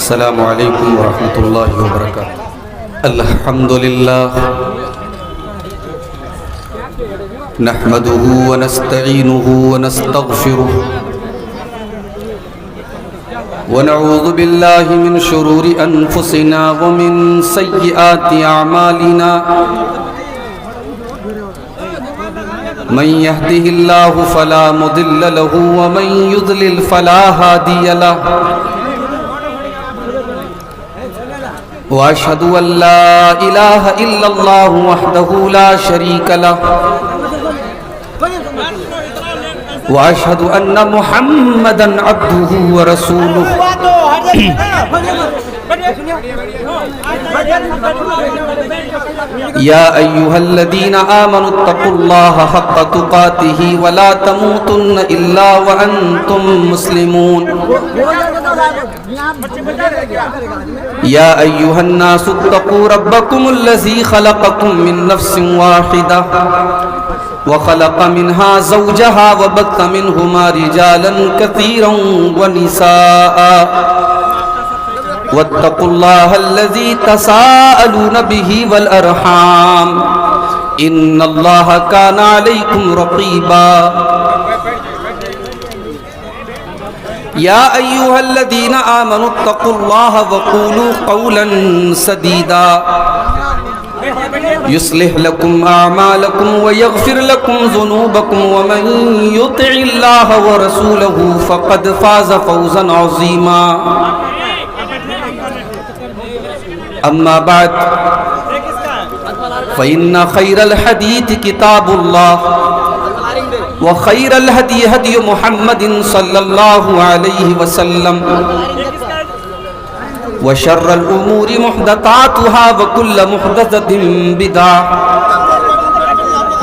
अस्सलामु अलैकुम वरहमतुल्लाहि वबरकातुहू। अल्हम्दुलिल्लाह नहमदुहु व नस्तईनुहु व नस्तगफिरुहु व नऊज़ु बिल्लाहि मिन शुरूरि अनफुसिना व मिन सय्यिआति अअमालिना। मन यहदिहिल्लाहु फला मुदिल्ल लहु व मन युद्लिल फला हादिय लहु। व अशहदु अल्ला इलाहा इल्लल्लाहु वहदहु ला शरीक लहु व अशहदु अन्न मुहम्मदन अब्दुहु व रसूलुहु। या अय्युहल्लज़ीना आमनुत्तक़ुल्लाह हक़्क़ तुक़ातिही व ला तमूतुन्न इल्ला व अंतुम मुस्लिमून। या अय्युहन्नासुत्तक़ू रब्बकुमुल्लज़ी ख़लक़कुम मिन नफ़्सिन वाहिदा व ख़लक़ मिन्हा ज़ौजहा व बत्थ मिन्हुमा रिजालन कसीरन व निसाअ वत्तक़ुल्लाहल्लज़ी तसाअलून बिही वल अरहाम इन्नल्लाह काना अलैकुम रक़ीबा। या अय्युहल्लज़ीना आमनुत्तक़ुल्लाह व क़ूलू क़ौलन सदीदा युस्लिह लकुम अअमालकुम व यग़फिर लकुम ज़ुनूबकुम व मन युतिइल्लाह व रसूलहु फ़क़द फ़ाज़ फ़ौज़न अज़ीमा। अम्मा बाद फ़इन्न ख़ैरल हदीथ किताबुल्लाह व ख़ैरल हदी हदी मुहम्मदिन सल्लल्लाहु अलैहि वसल्लम व शर्रल उमूरि मुहदसातुहा व कुल्ल मुहदसतिन बिदअह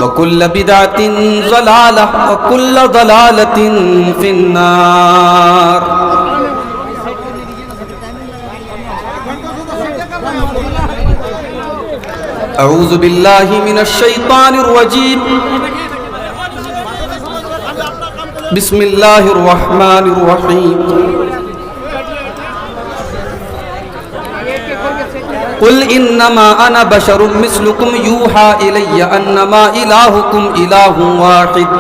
व कुल्ल बिदअतिन ज़लालह व कुल्ल ज़लालतिन फिन्नार। अऊज़ु बिल्लाहि मिनश शैतानिर रजीम। बिस्मिल्लाहिर रहमानिर रहीम। कुल इन्नमा अना बशरुम मिस्लुकुम यूहा इलय्य अन्नमा इलाहुकुम इलाहुन वाहिद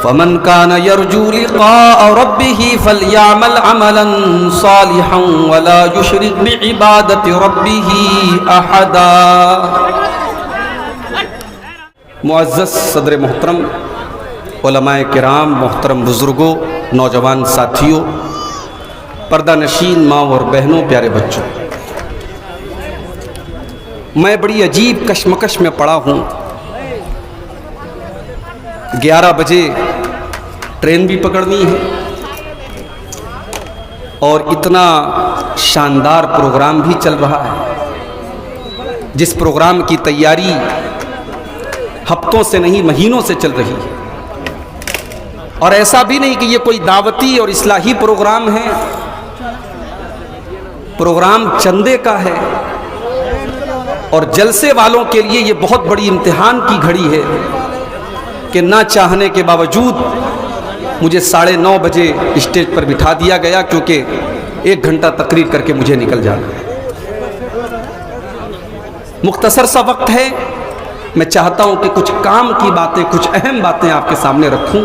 फमन कान यरजू लिक़ाअ रब्बिही फलयअमल अमलन सालिहन वला युशरिक बिइबादति रब्बिही अहदा। मुअज़्ज़ज़ सदर मोहतरम, उलमाए किराम, मोहतरम बुज़ुर्गों, नौजवान साथियों, पर्दा नशीन माँ और बहनों, प्यारे बच्चों, मैं बड़ी अजीब कश्मकश में पड़ा हूँ। 11 बजे ट्रेन भी पकड़नी है और इतना शानदार प्रोग्राम भी चल रहा है जिस प्रोग्राम की तैयारी हफ्तों से नहीं महीनों से चल रही है। और ऐसा भी नहीं कि ये कोई दावती और इस्लाही प्रोग्राम है, प्रोग्राम चंदे का है और जलसे वालों के लिए ये बहुत बड़ी इम्तिहान की घड़ी है कि ना चाहने के बावजूद मुझे 9:30 बजे स्टेज पर बिठा दिया गया, क्योंकि 1 घंटा तकरीर करके मुझे निकल जाना है। मुख्तसर सा वक्त है, मैं चाहता हूं कि कुछ काम की बातें, कुछ अहम बातें आपके सामने रखूं।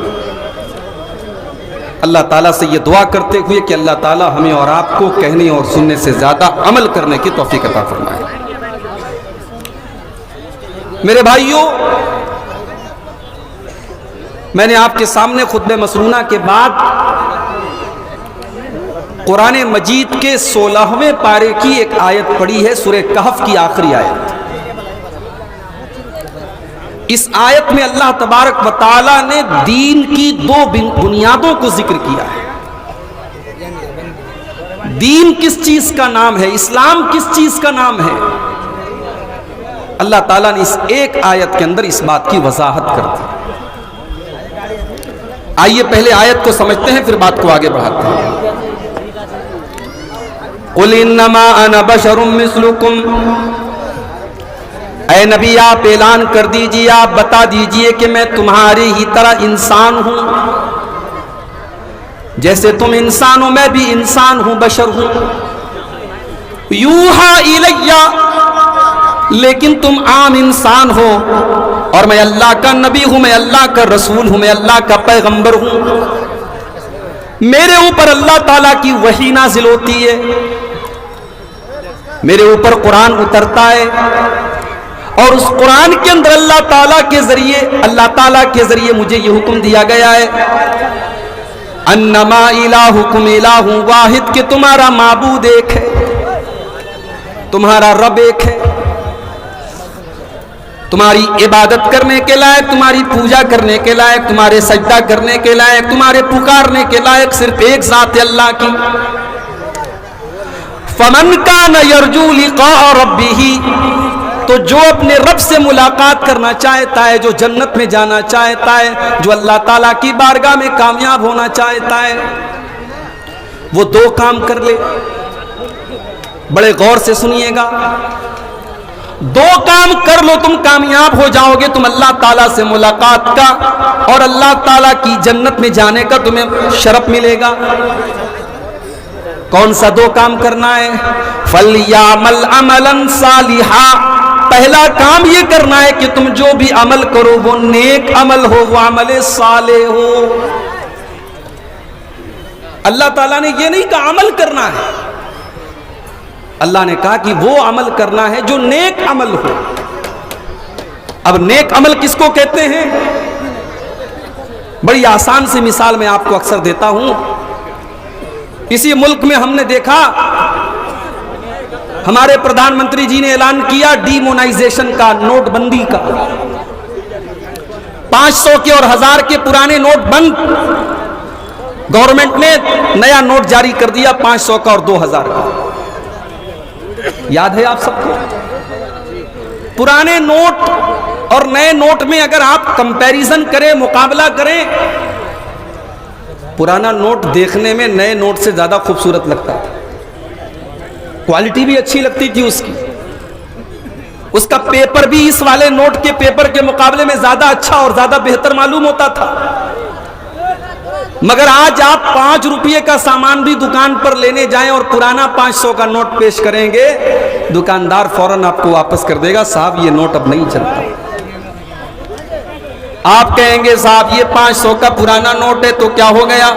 अल्लाह ताला से ये दुआ करते हुए कि अल्लाह ताला हमें और आपको कहने और सुनने से ज़्यादा अमल करने की तौफीक अता फरमाए। मेरे भाइयों, मैंने आपके सामने खुतबे मसनूना के बाद कुरान मजीद के 16वें पारे की एक आयत पढ़ी है, सूरह कहफ की आखिरी आयत। इस आयत में अल्लाह तबारक व तआला ने दीन की 2 बुनियादों को जिक्र किया है। दीन किस चीज का नाम है, इस्लाम किस चीज का नाम है, अल्लाह ताला ने इस एक आयत के अंदर इस बात की वजाहत कर दी। आइए पहले आयत को समझते हैं, फिर बात को आगे बढ़ाते हैं। कुल इन्नमा अना बशरुम मिस्लुकुम, ऐ नबी आप ऐलान कर दीजिए, आप बता दीजिए कि मैं तुम्हारे ही तरह इंसान हूं। जैसे तुम इंसान हो मैं भी इंसान हूं, बशर हूं। यूहा इलैया, लेकिन तुम आम इंसान हो और मैं अल्लाह का नबी हूं, मैं अल्लाह का रसूल हूं, मैं अल्लाह का पैगंबर हूं। मेरे ऊपर अल्लाह ताला की वही नाजिल होती है, मेरे ऊपर कुरान उतरता है और उस कुरान के अंदर अल्लाह ताला के जरिए मुझे यह हुक्म दिया गया है, अन्नमा इलाहुकुम इलाहुं वाहिद, कि तुम्हारा माबूद एक है, तुम्हारा रब एक है, तुम्हारी इबादत करने के लायक, तुम्हारी पूजा करने के लायक, तुम्हारे सजदा करने के लायक, तुम्हारे पुकारने के लायक सिर्फ एक जात अल्लाह की। फमन कान यरजू लिक़ा रब्बिही, तो जो अपने रब से मुलाकात करना चाहता है, जो जन्नत में जाना चाहता है, जो अल्लाह ताला की बारगाह में कामयाब होना चाहता है, वो दो काम कर ले। बड़े गौर से सुनिएगा, दो काम कर लो, तुम कामयाब हो जाओगे, तुम अल्लाह ताला से मुलाकात का और अल्लाह ताला की जन्नत में जाने का तुम्हें शरफ मिलेगा। कौन सा दो काम करना है? फलयामल अमलन सालिहा, पहला काम ये करना है कि तुम जो भी अमल करो वो नेक अमल हो, वो अमल साले हो। अल्लाह ताला ने ये नहीं कहा अमल करना है, अल्लाह ने कहा कि वो अमल करना है जो नेक अमल हो। अब नेक अमल किसको कहते हैं? बड़ी आसान सी मिसाल मैं आपको अक्सर देता हूं। इसी मुल्क में हमने देखा, हमारे प्रधानमंत्री जी ने ऐलान किया डीमोनाइजेशन का, नोटबंदी का। 500 के और 1000 के पुराने नोट बंद, गवर्नमेंट ने नया नोट जारी कर दिया 500 का और 2000 का। याद है आप सबको? पुराने नोट और नए नोट में अगर आप कंपैरिजन करें, मुकाबला करें, पुराना नोट देखने में नए नोट से ज्यादा खूबसूरत लगता है, क्वालिटी भी अच्छी लगती थी उसकी, उसका पेपर भी इस वाले नोट के पेपर के मुकाबले में ज्यादा अच्छा और ज्यादा बेहतर मालूम होता था। मगर आज आप 5 रुपये का सामान भी दुकान पर लेने जाएं और पुराना 500 का नोट पेश करेंगे, दुकानदार फौरन आपको वापस कर देगा, साहब ये नोट अब नहीं चलता। आप कहेंगे साहब ये 500 का पुराना नोट है तो क्या हो गया,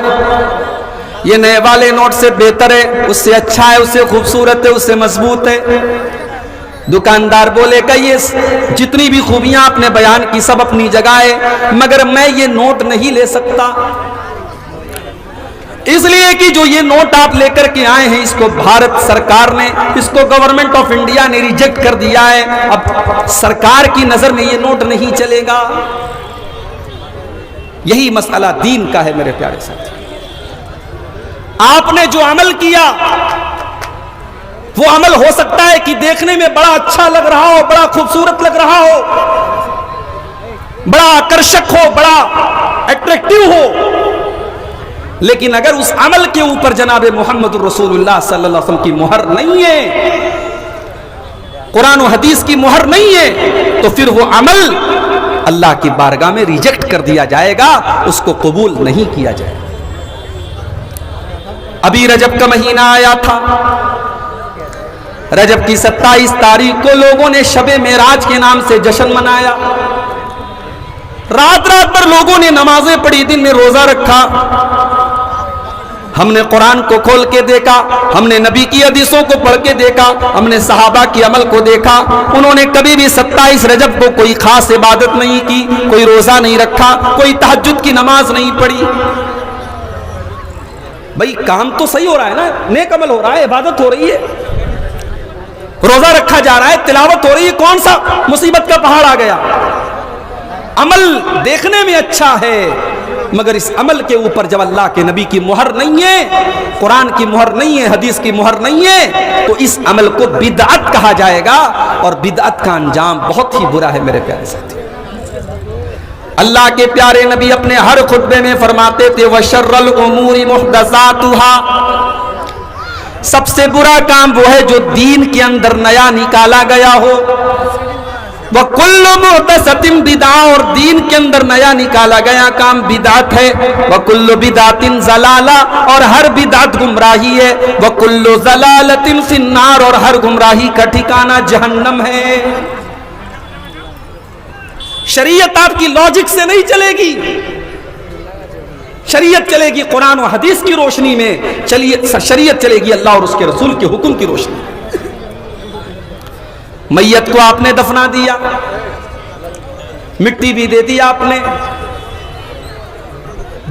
ये नए वाले नोट से बेहतर है, उससे अच्छा है, उससे खूबसूरत है, उससे मजबूत है। दुकानदार बोलेगा ये जितनी भी खूबियां आपने बयान की सब अपनी जगह है, मगर मैं ये नोट नहीं ले सकता, इसलिए कि जो ये नोट आप लेकर के आए हैं इसको भारत सरकार ने, इसको गवर्नमेंट ऑफ इंडिया ने रिजेक्ट कर दिया है। अब सरकार की नजर में ये नोट नहीं चलेगा। यही मसला दीन का है मेरे प्यारे साथी। आपने जो अमल किया वो अमल हो सकता है कि देखने में बड़ा अच्छा लग रहा हो, बड़ा खूबसूरत लग रहा हो, बड़ा आकर्षक हो, बड़ा अट्रैक्टिव हो, लेकिन अगर उस अमल के ऊपर जनाब मोहम्मद रसूलुल्लाह सल्लल्लाहु अलैहि वसल्लम की मुहर नहीं है, कुरान और हदीस की मुहर नहीं है, तो फिर वो अमल अल्लाह की बारगाह में रिजेक्ट कर दिया जाएगा, उसको कबूल नहीं किया जाएगा। अभी रजब का महीना आया था, रजब की 27 तारीख को लोगों ने शबे मेराज के नाम से जश्न मनाया। रात रात भर लोगों ने नमाजें पढ़ी, दिन में रोजा रखा। हमने कुरान को खोल के देखा, हमने नबी की हदीसों को पढ़ के देखा, हमने सहाबा के अमल को देखा। उन्होंने कभी भी 27 रजब को कोई खास इबादत नहीं की, कोई रोजा नहीं रखा, कोई तहज्जुद की नमाज नहीं पढ़ी। भाई काम तो सही हो रहा है ना, नेक अमल हो रहा है, इबादत हो रही है, रोजा रखा जा रहा है, तिलावत हो रही है, कौन सा मुसीबत का पहाड़ आ गया? अमल देखने में अच्छा है, मगर इस अमल के ऊपर जब अल्लाह के नबी की मुहर नहीं है, कुरान की मुहर नहीं है, हदीस की मुहर नहीं है, तो इस अमल को बिदअत कहा जाएगा और बिदअत का अंजाम बहुत ही बुरा है मेरे प्यारे साथी। अल्लाह के प्यारे नबी अपने हर खुतबे में फरमाते थे वशर्रल उमूरी मुहदसातुहा, सबसे बुरा काम वो है जो दीन के अंदर नया निकाला गया हो। वह कुल्लु मुहदसतिन बिदा, और दीन के अंदर नया निकाला गया काम बिदात है। वह कुल्लु बिदातिन जलाला, और हर बिदात गुमराही है। वह कुल्लु जलालतिन फिन्नार, और हर गुमराही का ठिकाना जहन्नम है। शरीयत आपकी लॉजिक से नहीं चलेगी, शरीयत चलेगी कुरान और हदीस की रोशनी में। चलिए, शरीयत चलेगी अल्लाह और उसके रसूल के हुक्म की रोशनी में। मैयत को आपने दफना दिया, मिट्टी भी दे दी आपने।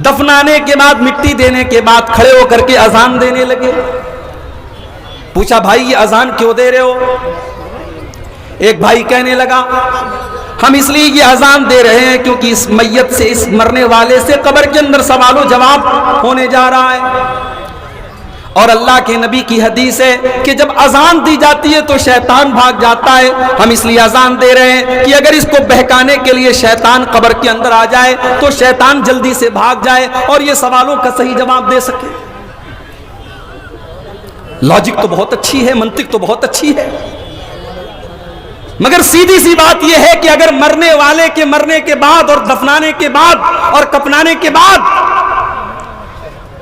दफनाने के बाद, मिट्टी देने के बाद खड़े होकर के अजान देने लगे। पूछा, भाई ये अजान क्यों दे रहे हो? एक भाई कहने लगा, हम इसलिए ये अजान दे रहे हैं क्योंकि इस मैयत से, इस मरने वाले से कब्र के अंदर सवालों जवाब होने जा रहा है। और अल्लाह के नबी की हदीस है कि जब अजान दी जाती है तो शैतान भाग जाता है। हम इसलिए अजान दे रहे हैं कि अगर इसको बहकाने के लिए शैतान कब्र के अंदर आ जाए तो शैतान जल्दी से भाग जाए और ये सवालों का सही जवाब दे सके। लॉजिक तो बहुत अच्छी है, मंतिक तो बहुत अच्छी है, मगर सीधी सी बात यह है कि अगर मरने वाले के मरने के बाद और दफनाने के बाद और कफनाने के बाद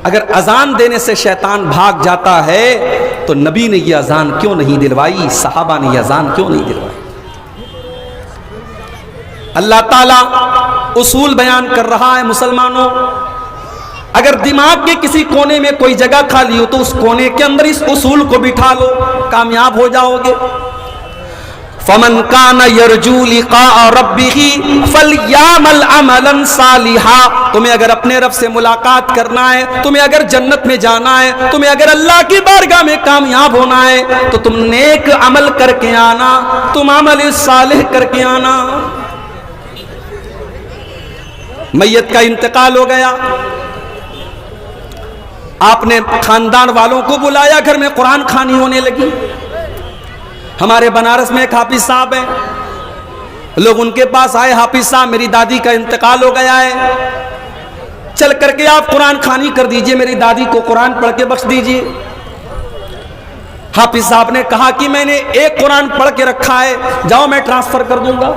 अगर अजान देने से शैतान भाग जाता है तो नबी ने यह अजान क्यों नहीं दिलवाई, सहाबा ने यह अजान क्यों नहीं दिलवाई? अल्लाह ताला उसूल बयान कर रहा है मुसलमानों। अगर दिमाग के किसी कोने में कोई जगह खाली हो तो उस कोने के अंदर इस उसूल को बिठा लो, कामयाब हो जाओगे। फमन कान यरजू लिका रब्बिही फलयामल अमलन सालिहा। तुम्हें अगर अपने रब से मुलाकात करना है, तुम्हें अगर जन्नत में जाना है, तुम्हें अगर अल्लाह की बारगाह में कामयाब होना है तो तुम नेक अमल करके आना, तुम अमल सालिह करके आना। मैयत का इंतकाल हो गया, आपने खानदान वालों को बुलाया, घर में कुरान खानी होने लगी। हमारे बनारस में एक हाफिज साहब हैं, लोग उनके पास आए, हाफिज साहब मेरी दादी का इंतकाल हो गया है, चल करके आप कुरान खानी कर दीजिए, मेरी दादी को कुरान पढ़ के बख्श दीजिए। हाफिज साहब ने कहा कि मैंने एक कुरान पढ़ के रखा है, जाओ मैं ट्रांसफर कर दूंगा।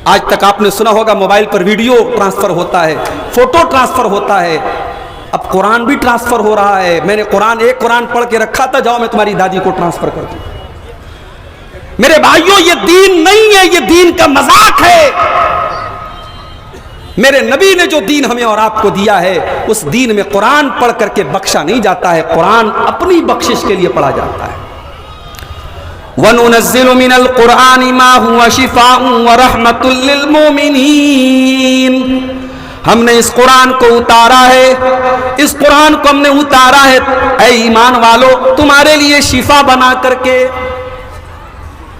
आज तक आपने सुना होगा मोबाइल पर वीडियो ट्रांसफर होता है, फोटो ट्रांसफर होता है, अब कुरान भी ट्रांसफर हो रहा है। मैंने एक कुरान पढ़ के रखा था, जाओ मैं तुम्हारी दादी को ट्रांसफर कर दूं। मेरे भाइयों, ये दीन नहीं है, ये दीन का मजाक है। मेरे नबी ने जो दीन हमें और आपको दिया है उस दीन में कुरान पढ़ करके बख्शा नहीं जाता है, कुरान अपनी बख्शिश के लिए पढ़ा जाता है। वनुनज़्ज़िलु मिनल कुरानि मा हुवा शिफ़ाउन व रहमतुल लिल मोमिनीन। हमने इस कुरान को उतारा है, इस कुरान को हमने उतारा है ऐ ईमान वालों तुम्हारे लिए शिफा बना करके।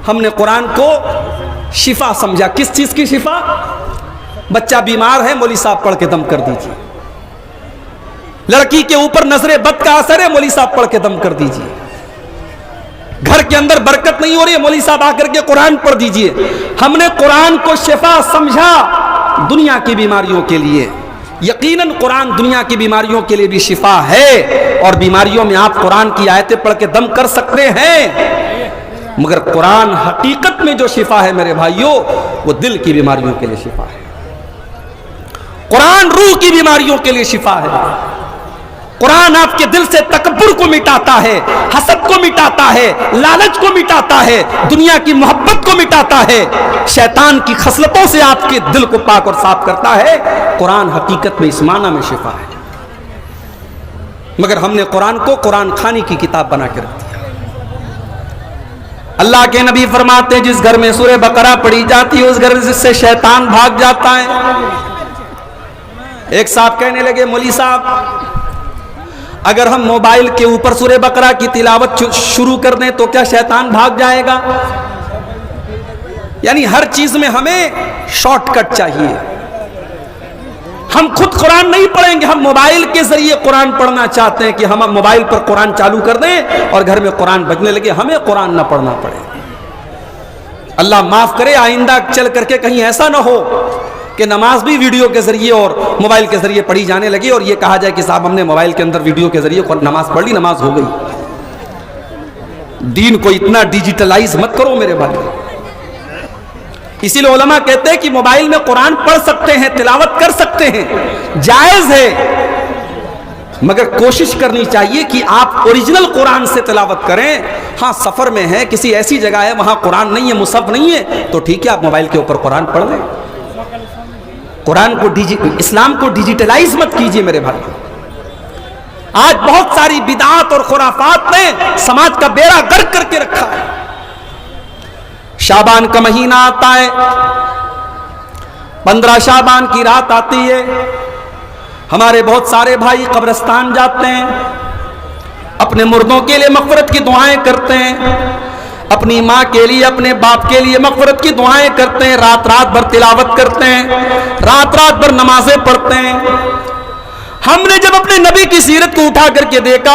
हमने कुरान को शिफा समझा। किस चीज की शिफा? बच्चा बीमार है, मौली साहब पढ़ के दम कर दीजिए। लड़की के ऊपर नजरे बद का असर है, मौली साहब पढ़ के दम कर दीजिए। घर के अंदर बरकत नहीं हो रही है, मौली साहब आकर के कुरान पढ़ दीजिए। हमने कुरान को शिफा समझा दुनिया की बीमारियों के लिए। यकीनन कुरान दुनिया की बीमारियों के लिए भी शिफा है और बीमारियों में आप कुरान की आयतें पढ़ के दम कर सकते हैं, मगर कुरान हकीकत में जो शिफा है मेरे भाइयों वो दिल की बीमारियों के लिए शिफा है। कुरान रूह की बीमारियों के लिए शिफा है। कुरान आपके दिल से तकब्बुर को मिटाता है, हसद को मिटाता है, लालच को मिटाता है, दुनिया की मोहब्बत को मिटाता है, शैतान की खसलतों से आपके दिल को पाक और साफ करता है। कुरान हकीकत में इस माना में शिफा है, मगर हमने कुरान को कुरान खानी की किताब बना के रख दिया। अल्लाह के नबी फरमाते हैं जिस घर में सूरह बकरा पढ़ी जाती है उस घर से शैतान भाग जाता है। एक साहब कहने लगे मौली साहब अगर हम मोबाइल के ऊपर सूरह बकरा की तिलावत शुरू कर दें तो क्या शैतान भाग जाएगा? यानी हर चीज में हमें शॉर्टकट चाहिए। हम खुद कुरान नहीं पढ़ेंगे, हम मोबाइल के जरिए कुरान पढ़ना चाहते हैं कि हम मोबाइल पर कुरान चालू कर दें और घर में कुरान बजने लगे, हमें कुरान ना पढ़ना पड़े। अल्लाह माफ करे, आइंदा चल करके कहीं ऐसा ना हो कि नमाज भी वीडियो के जरिए और मोबाइल के जरिए पढ़ी जाने लगी और ये कहा जाए कि साहब हमने मोबाइल के अंदर वीडियो के जरिए नमाज पढ़ ली, नमाज हो गई। दीन को इतना डिजिटलाइज मत करो मेरे भाई। इसीलिए उलमा कहते हैं कि मोबाइल में कुरान पढ़ सकते हैं, तिलावत कर सकते हैं, जायज है, मगर कोशिश करनी चाहिए कि आप ओरिजिनल कुरान से तिलावत करें। हाँ, सफर में है, किसी ऐसी जगह है वहां कुरान नहीं है, मुसहफ नहीं है, तो ठीक है, आप मोबाइल के ऊपर कुरान पढ़ लें। कुरान को इस्लाम को डिजिटलाइज मत कीजिए मेरे भाई। आज बहुत सारी बिदात और खुराफात ने समाज का बेड़ा गर्क करके रखा है। शाबान का महीना आता है, 15 शाबान की रात आती है, हमारे बहुत सारे भाई कब्रिस्तान जाते हैं, अपने मुर्दों के लिए मग़फ़िरत की दुआएं करते हैं, अपनी माँ के लिए, अपने बाप के लिए मग़फ़िरत की दुआएं करते हैं, रात रात भर तिलावत करते हैं, रात रात भर नमाजें पढ़ते हैं। हमने जब अपने नबी की सीरत को उठा करके देखा,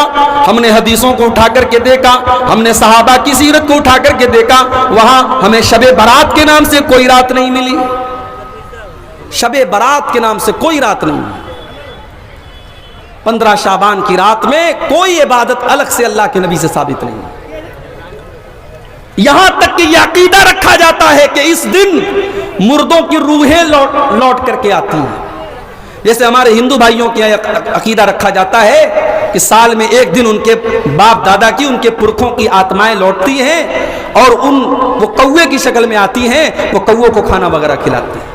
हमने हदीसों को उठा करके देखा, हमने सहाबा की सीरत को उठा करके देखा, वहां हमें शबे बारात के नाम से कोई रात नहीं मिली। शबे बारात के नाम से कोई रात नहीं मिली। 15 शाबान की रात में कोई इबादत अलग से अल्लाह के नबी से साबित नहीं। यहां तक कि यह अकीदा रखा जाता है कि इस दिन मुर्दों की रूहें लौट करके आती हैं। जैसे हमारे हिंदू भाइयों के अकीदा रखा जाता है कि साल में एक दिन उनके बाप दादा की, उनके पुरखों की आत्माएं लौटती हैं और वो कौवे की शक्ल में आती हैं, वो कौवों को खाना वगैरह खिलाते हैं।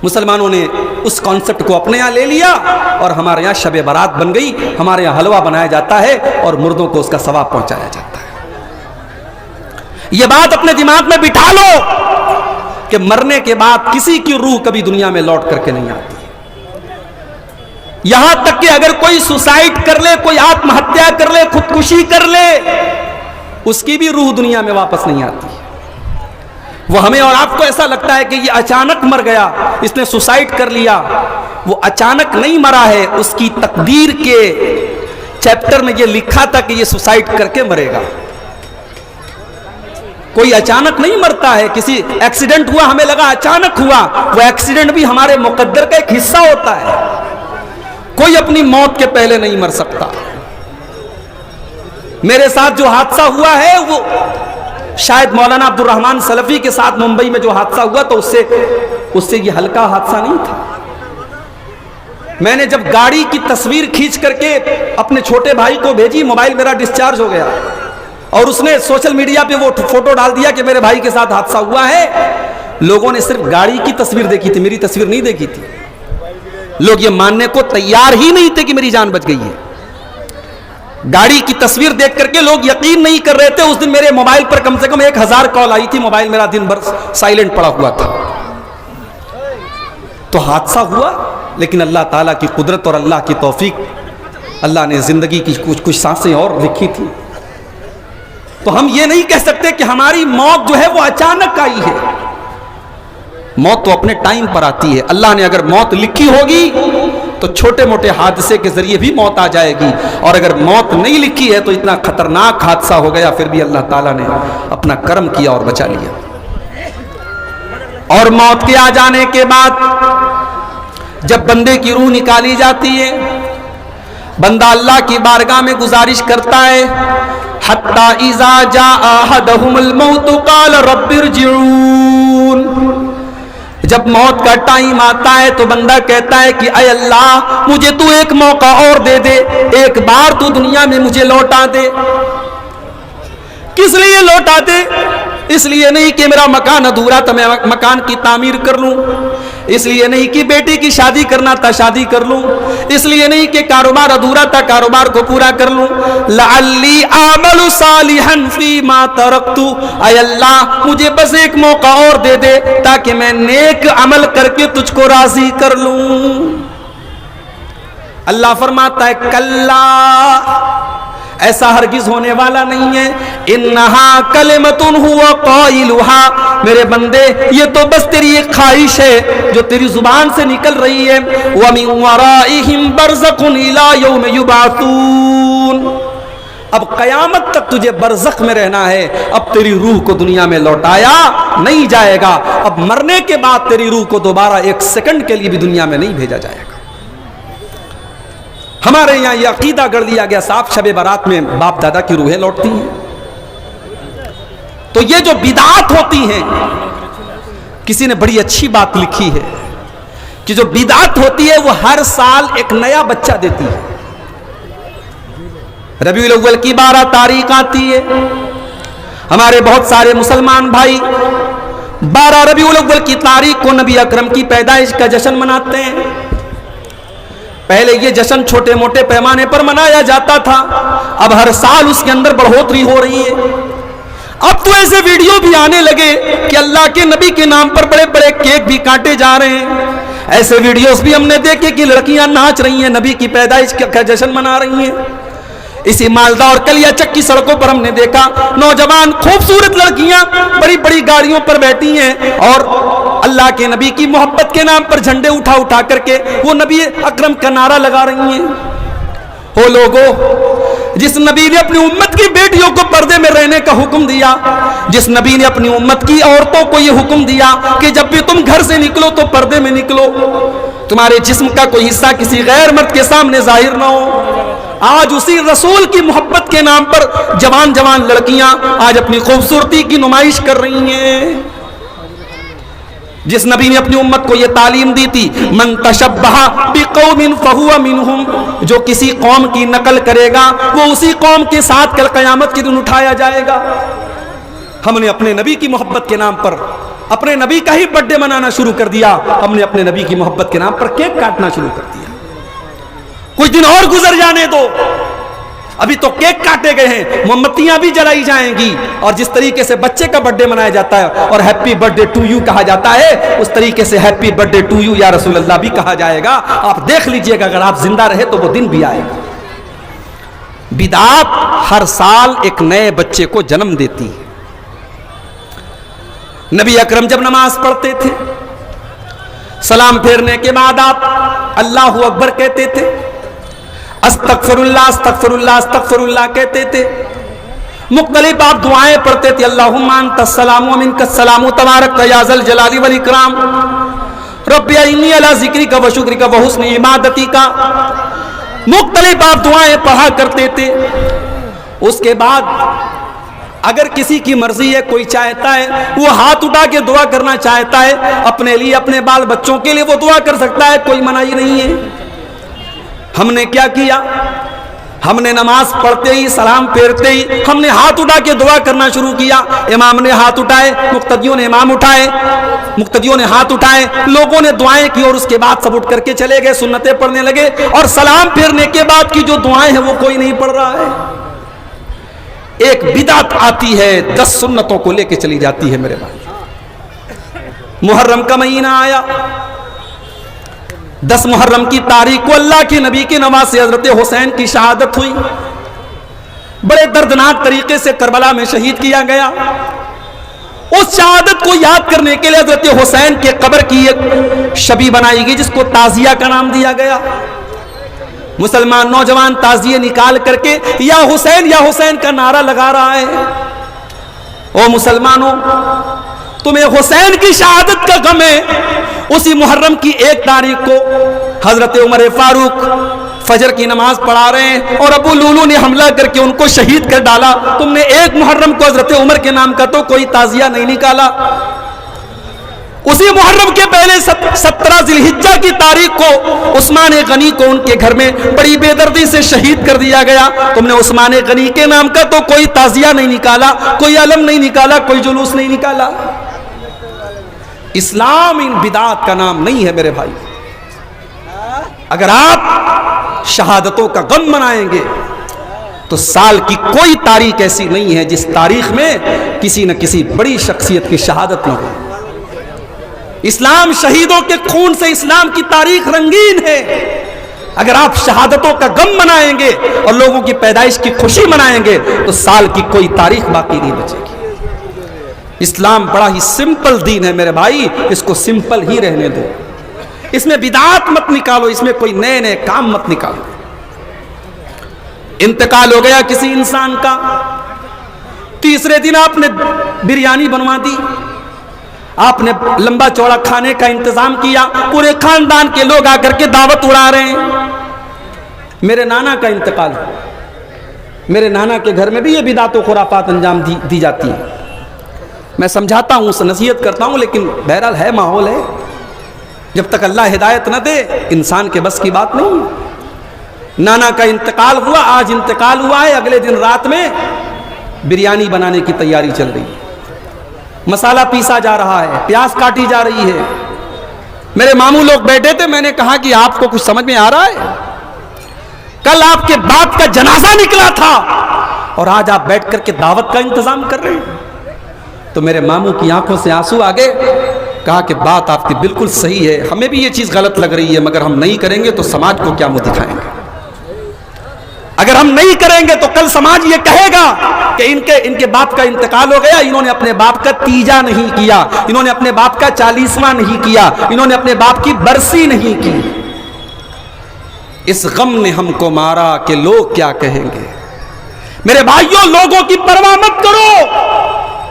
मुसलमानों ने उस कॉन्सेप्ट को अपने यहाँ ले लिया और हमारे यहाँ शबे बारात बन गई। हमारे यहाँ हलवा बनाया जाता है और मुर्दों को उसका सवाब पहुंचाया जाता है। यह बात अपने दिमाग में बिठा लो कि मरने के बाद किसी की रूह कभी दुनिया में लौट करके नहीं आती। यहां तक कि अगर कोई सुसाइड कर ले, कोई आत्महत्या कर ले, खुदकुशी कर ले, उसकी भी रूह दुनिया में वापस नहीं आती। वो हमें और आपको ऐसा लगता है कि ये अचानक मर गया, इसने सुसाइड कर लिया। वो अचानक नहीं मरा है, उसकी तकदीर के चैप्टर में ये लिखा था कि ये सुसाइड करके मरेगा। कोई अचानक नहीं मरता है। किसी एक्सीडेंट हुआ, हमें लगा अचानक हुआ, वो एक्सीडेंट भी हमारे मुकद्दर का एक हिस्सा होता है। कोई अपनी मौत के पहले नहीं मर सकता। मेरे साथ जो हादसा हुआ है वो शायद मौलाना अब्दुल रहमान सलफी के साथ मुंबई में जो हादसा हुआ तो उससे ये हल्का हादसा नहीं था। मैंने जब गाड़ी की तस्वीर खींच करके अपने छोटे भाई को भेजी, मोबाइल मेरा डिस्चार्ज हो गया और उसने सोशल मीडिया पे वो फोटो डाल दिया कि मेरे भाई के साथ हादसा हुआ है। लोगों ने सिर्फ गाड़ी की तस्वीर देखी थी, मेरी तस्वीर नहीं देखी थी। लोग ये मानने को तैयार ही नहीं थे कि मेरी जान बच गई है। गाड़ी की तस्वीर देख करके लोग यकीन नहीं कर रहे थे। उस दिन मेरे मोबाइल पर कम से कम 1000 कॉल आई थी। मोबाइल मेरा दिन भर साइलेंट पड़ा हुआ था। तो हादसा हुआ, लेकिन अल्लाह ताला की कुदरत और अल्लाह की तौफीक, अल्लाह ने जिंदगी की कुछ सांसें और लिखी थी। तो हम ये नहीं कह सकते कि हमारी मौत जो है वो अचानक आई है। मौत तो अपने टाइम पर आती है। अल्लाह ने अगर मौत लिखी होगी तो छोटे मोटे हादसे के जरिए भी मौत आ जाएगी, और अगर मौत नहीं लिखी है तो इतना खतरनाक हादसा हो गया, फिर भी अल्लाह ताला ने अपना कर्म किया और बचा लिया। और मौत के आ जाने के बाद जब बंदे की रूह निकाली जाती है, बंदा अल्लाह की बारगाह में गुजारिश करता है, हत्ता इज़ा जा अहदहुमुल मौत क़ाल रब्बिरजिऊन। जब मौत का टाइम आता है तो बंदा कहता है कि अय अल्लाह, मुझे तू एक मौका और दे दे, एक बार तू दुनिया में मुझे लौटा दे। किस लिए लौटा दे? इसलिए नहीं कि मेरा मकान अधूरा था, मैं मकान की तामीर कर लूं। इसलिए नहीं कि बेटी की शादी करना था, शादी कर लूं। इसलिए नहीं कि कारोबार अधूरा था, कारोबार को पूरा कर लूं। लअल्ली आमलु सालिहन फीमा तरक्तु। अय अल्लाह, मुझे बस एक मौका और दे दे ताकि मैं नेक अमल करके तुझको राजी कर लूं। अल्लाह फरमाता है कल्ला, ऐसा हरगिज होने वाला नहीं है। इन्नहा कलिमतुन हुवा क़ाइलुहा। मेरे बंदे, ये तो बस तेरी एक ख्वाहिश है जो तेरी जुबान से निकल रही है। व मिन वराइहिम बरज़खुन इला यौम युबातून। अब कयामत तक तुझे बरज़ख में रहना है। अब तेरी रूह को दुनिया में लौटाया नहीं जाएगा। अब मरने के बाद तेरी रूह को दोबारा एक सेकंड के लिए भी दुनिया में नहीं भेजा जाएगा। हमारे यहाँ यह अकीदा गढ़ लिया गया, साफ शबे बारात में बाप दादा की रूहें लौटती हैं। तो ये जो बिदात होती हैं, किसी ने बड़ी अच्छी बात लिखी है कि जो बिदात होती है वो हर साल एक नया बच्चा देती है। रबीउल अव्वल की 12 तारीख आती है, हमारे बहुत सारे मुसलमान भाई 12 रबीउल अव्वल की तारीख को नबी अकरम की पैदाइश का जश्न मनाते हैं। पहले ये जश्न छोटे मोटे पैमाने पर मनाया जाता था, अब हर साल उसके अंदर बढ़ोतरी हो रही है। अब तो ऐसे वीडियो भी आने लगे कि अल्लाह के नबी के नाम पर बड़े बड़े केक भी काटे जा रहे हैं। ऐसे वीडियोस भी हमने देखे कि लड़कियां नाच रही हैं, नबी की पैदाइश का जश्न मना रही हैं। इसी मालदा और कलियाचक की सड़कों पर हमने देखा नौजवान खूबसूरत लड़कियां बड़ी बड़ी गाड़ियों पर बैठी हैं और अल्लाह के नबी की मोहब्बत के नाम पर झंडे उठा उठा करके वो नबी अकरम का नारा लगा रही हैं। हो लोगों, जिस नबी ने अपनी उम्मत की बेटियों को पर्दे में रहने का हुक्म दिया, जिस नबी ने अपनी उम्मत की औरतों को यह हुक्म दिया कि जब भी तुम घर से निकलो तो पर्दे में निकलो, तुम्हारे जिस्म का कोई हिस्सा किसी गैर मर्द के सामने जाहिर ना हो, आज उसी रसूल की मोहब्बत के नाम पर जवान जवान लड़कियां आज अपनी खूबसूरती की नुमाइश कर रही हैं। जिस नबी ने अपनी उम्मत को यह तालीम दी थी, मन तशब्बहा बिकौमिन फहुवा मिनहुम, जो किसी कौम की नकल करेगा वो उसी कौम के साथ कल कयामत के दिन उठाया जाएगा। हमने अपने नबी की मोहब्बत के नाम पर अपने नबी का ही बर्थडे मनाना शुरू कर दिया, हमने अपने नबी की मोहब्बत के नाम पर केक काटना शुरू कर दिया। कुछ दिन और गुजर जाने दो, अभी तो केक काटे गए हैं, मोमबत्तियां भी जलाई जाएंगी और जिस तरीके से बच्चे का बर्थडे मनाया जाता है और हैप्पी बर्थडे टू यू कहा जाता है, उस तरीके से हैप्पी बर्थडे टू यू या रसूल अल्लाह भी कहा जाएगा। आप देख लीजिएगा, अगर आप जिंदा रहे तो वो दिन भी आएगा। बिदात हर साल एक नए बच्चे को जन्म देती है। नबी अकरम जब नमाज पढ़ते थे, सलाम फेरने के बाद आप अल्लाहू अकबर कहते थे, अस्तगफिरुल्लाह अस्तगफिरुल्लाह अस्तगफिरुल्लाह कहते थे। मुख्तलिफ आप दुआएं पढ़ते थे, अल्लाहुम्मा अंतस्सलामु व मिनकस्सलामु तबारक या ज़ल जलाली वल इकराम, रब्बी इन्नी अला ज़िक्रिका व शुक्रिका व हुस्नि इबादतिका। मुख्तलिफ आप दुआएं पढ़ा करते थे। उसके बाद अगर किसी की मर्जी है, कोई चाहता है वो हाथ उठा के दुआ करना चाहता है, अपने लिए अपने बाल बच्चों के लिए वो दुआ कर सकता है, कोई मनाही नहीं है। हमने क्या किया, हमने नमाज पढ़ते ही सलाम फेरते ही हमने हाथ उठा के दुआ करना शुरू किया। इमाम ने हाथ उठाए, मुक्तदियों ने इमाम उठाए, मुक्तदियों ने हाथ उठाए, लोगों ने दुआएं की और उसके बाद सब उठ करके चले गए, सुन्नतें पढ़ने लगे। और सलाम फेरने के बाद की जो दुआएं हैं वो कोई नहीं पढ़ रहा है। एक बिदात आती है, 10 सुन्नतों को लेके चली जाती है। मेरे भाई, मुहर्रम का महीना आया, 10 मुहर्रम की तारीख को अल्लाह के नबी के नवासे हजरत हुसैन की शहादत हुई। बड़े दर्दनाक तरीके से करबला में शहीद किया गया। उस शहादत को याद करने के लिए हजरत हुसैन के कब्र की एक शबी बनाई गई जिसको ताजिया का नाम दिया गया। मुसलमान नौजवान ताजिए निकाल करके या हुसैन का नारा लगा रहा है। ओ मुसलमानों, तुम्हें हुसैन की शहादत का गम है। उसी मुहर्रम की 1 तारीख को हजरत उमर फारूक फजर की नमाज पढ़ा रहे हैं और अबू लूलू ने हमला करके उनको शहीद कर डाला। तुमने 1 मुहर्रम को हजरत उमर के नाम का तो कोई ताजिया नहीं निकाला। उसी मुहर्रम के पहले 17 जिलहिज्जा की तारीख को उस्मान गनी को उनके घर में बड़ी बेदर्दी से शहीद कर दिया गया। तुमने उस्मान गनी के नाम का तो कोई ताजिया नहीं निकाला, कोई अलम नहीं निकाला, कोई जुलूस नहीं निकाला। इस्लाम इन बिदात का नाम नहीं है मेरे भाई। अगर आप शहादतों का गम मनाएंगे तो साल की कोई तारीख ऐसी नहीं है जिस तारीख में किसी न किसी बड़ी शख्सियत की शहादत न हो। इस्लाम शहीदों के खून से इस्लाम की तारीख रंगीन है। अगर आप शहादतों का गम मनाएंगे और लोगों की पैदाइश की खुशी मनाएंगे तो साल की कोई तारीख बाकी नहीं बचेगी। इस्लाम बड़ा ही सिंपल दीन है मेरे भाई, इसको सिंपल ही रहने दो। इसमें बिदात मत निकालो, इसमें कोई नए नए काम मत निकालो। इंतकाल हो गया किसी इंसान का, तीसरे दिन आपने बिरयानी बनवा दी, आपने लंबा चौड़ा खाने का इंतजाम किया, पूरे खानदान के लोग आकर के दावत उड़ा रहे हैं। मेरे नाना का इंतकाल, मेरे नाना के घर में भी ये बिदात व खुराफात अंजाम दी जाती है। मैं समझाता हूँ, नसीहत करता हूँ, लेकिन बहरहाल है, माहौल है। जब तक अल्लाह हिदायत न दे, इंसान के बस की बात नहीं। नाना का इंतकाल हुआ, आज इंतकाल हुआ है, अगले दिन रात में बिरयानी बनाने की तैयारी चल रही है, मसाला पीसा जा रहा है, प्याज काटी जा रही है। मेरे मामू लोग बैठे थे, मैंने कहा कि आपको कुछ समझ में आ रहा है? कल आपके बाप का जनाजा निकला था और आज आप बैठ करके दावत का इंतजाम कर रहे हैं। तो मेरे मामू की आंखों से आंसू आ गए। कहा कि बात आपकी बिल्कुल सही है, हमें भी ये चीज गलत लग रही है, मगर हम नहीं करेंगे तो समाज को क्या मुंह दिखाएंगे? अगर हम नहीं करेंगे तो कल समाज ये कहेगा कि इनके बाप का इंतकाल हो गया, इन्होंने अपने बाप का तीजा नहीं किया, इन्होंने अपने बाप का 40वां नहीं किया, इन्होंने अपने बाप की बरसी नहीं की। इस गम ने हमको मारा कि लोग क्या कहेंगे। मेरे भाइयों, लोगों की परवाह मत करो।